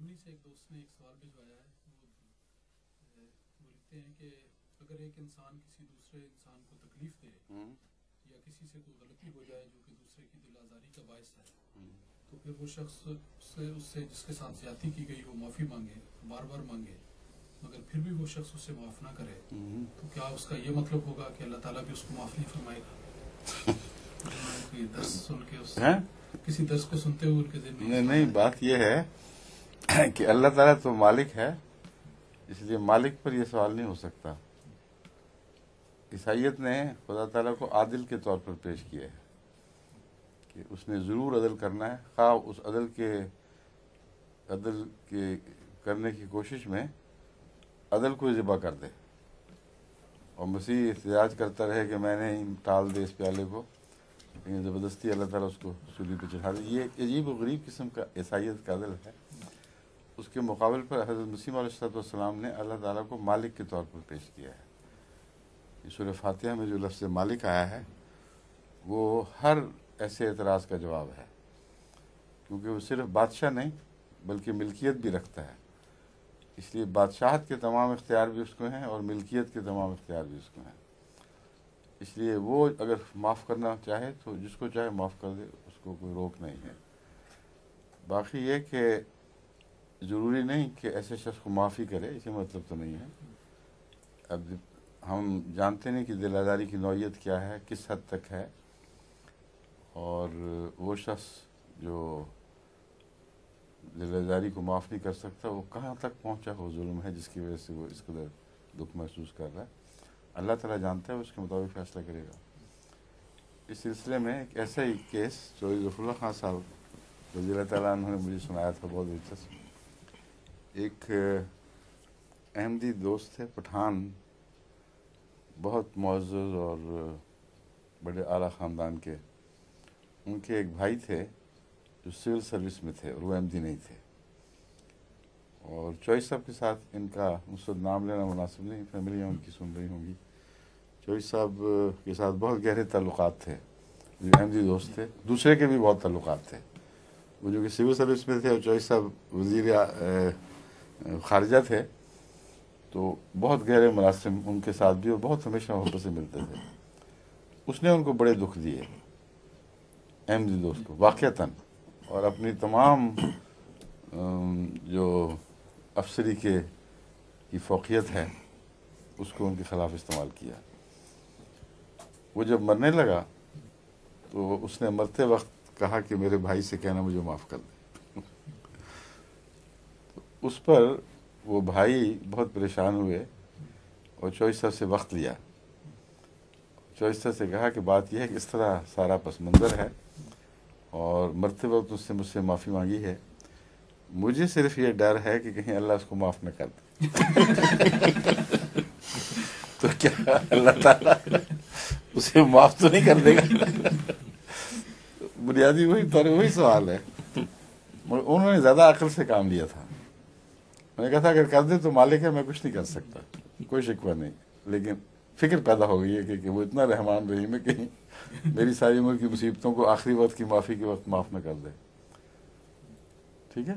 جرمنی سے ایک دوست نے ایک سوال بھجوایا ہے. وہ لکھتے ہیں کہ اگر ایک انسان کسی دوسرے انسان کو تکلیف دے یا کسی سے کوئی غلطی ہو جائے جو کہ دوسرے کی دل آزاری کا باعث ہے, تو پھر وہ شخص اس سے جس کے ساتھ زیادتی کی گئی وہ معافی مانگے, بار بار مانگے, مگر پھر بھی وہ شخص اس سے معاف نہ کرے, تو کیا اس کا یہ مطلب ہوگا کہ اللہ تعالیٰ بھی اس کو معاف نہیں فرمائے گا؟ کوئی درس سن کے کسی درس کو سنتے ہوئے ان کے ذہن میں نہیں, بات یہ ہے کہ اللہ تعالیٰ تو مالک ہے, اس لیے مالک پر یہ سوال نہیں ہو سکتا. عیسائیت نے خدا تعالیٰ کو عادل کے طور پر پیش کیا ہے کہ اس نے ضرور عدل کرنا ہے, خواہ اس عدل کے کرنے کی کوشش میں عدل کو ذبح کر دے, اور مسیح احتجاج کرتا رہے کہ میں نے ٹال دے اس پیالے کو, لیکن زبردستی اللہ تعالیٰ اس کو صلیب پہ چڑھا دے. یہ عجیب و غریب قسم کا عیسائیت کا عدل ہے. اس کے مقابل پر حضرت مسیح علیہ السلام نے اللہ تعالیٰ کو مالک کے طور پر پیش کیا ہے. سورہ فاتحہ میں جو لفظ مالک آیا ہے وہ ہر ایسے اعتراض کا جواب ہے, کیونکہ وہ صرف بادشاہ نہیں بلکہ ملکیت بھی رکھتا ہے. اس لیے بادشاہت کے تمام اختیار بھی اس کو ہیں اور ملکیت کے تمام اختیار بھی اس کو ہیں. اس لیے وہ اگر معاف کرنا چاہے تو جس کو چاہے معاف کر دے, اس کو کوئی روک نہیں ہے. باقی یہ کہ ضروری نہیں کہ ایسے شخص کو معافی کرے, اسی مطلب تو نہیں ہے. اب ہم جانتے نہیں کہ دل آزاری کی نوعیت کیا ہے, کس حد تک ہے, اور وہ شخص جو دل آزاری کو معاف نہیں کر سکتا وہ کہاں تک پہنچا ہو ظلم ہے جس کی وجہ سے وہ اس قدر دکھ محسوس کر رہا ہے. اللہ تعالیٰ جانتا ہے, اس کے مطابق فیصلہ کرے گا. اس سلسلے میں ایک ایسا ہی کیس چودھری ظفر اللہ خان صاحب رضی اللہ تعالیٰ عنہ نے مجھے سنایا تھا, بہت دلچسپ. ایک احمدی دوست تھے پٹھان, بہت معزز اور بڑے اعلیٰ خاندان کے. ان کے ایک بھائی تھے جو سول سروس میں تھے اور وہ احمدی نہیں تھے, اور چوئس صاحب کے ساتھ ان کا اس وقت نام لینا مناسب نہیں, فیملیاں ان کی سن رہی ہوں گی. چوئس صاحب کے ساتھ بہت گہرے تعلقات تھے, جو احمدی دوست تھے. دوسرے کے بھی بہت تعلقات تھے, وہ جو کہ سول سروس میں تھے, اور چوئس صاحب وزیر خارجہ تھے, تو بہت گہرے مراسم ان کے ساتھ بھی, اور بہت ہمیشہ محبت سے ملتے تھے. اس نے ان کو بڑے دکھ دیے, احمدی دوست کو, واقعتاً, اور اپنی تمام جو افسری کی فوقیت ہے اس کو ان کے خلاف استعمال کیا. وہ جب مرنے لگا تو اس نے مرتے وقت کہا کہ میرے بھائی سے کہنا مجھے معاف کر دے. اس پر وہ بھائی بہت پریشان ہوئے اور چوئس صاحب سے وقت لیا. چوئس صاحب سے کہا کہ بات یہ ہے کہ اس طرح سارا پس منظر ہے, اور مرتے وقت اس سے مجھ سے معافی مانگی ہے, مجھے صرف یہ ڈر ہے کہ کہیں اللہ اس کو معاف نہ کر دے. تو کیا اللہ تعالیٰ اسے معاف تو نہیں کر دے گا؟ بنیادی وہی سوال ہے. انہوں نے زیادہ عقل سے کام لیا تھا. میں نے کہا تھا اگر کر دے تو مالک ہے, میں کچھ نہیں کر سکتا, کوئی شکوہ نہیں, لیکن فکر پیدا ہو گئی ہے کہ وہ اتنا رحمان رحیم ہے کہ میری ساری عمر کی مصیبتوں کو آخری وقت کی معافی کے وقت معاف نہ کر دے. ٹھیک ہے.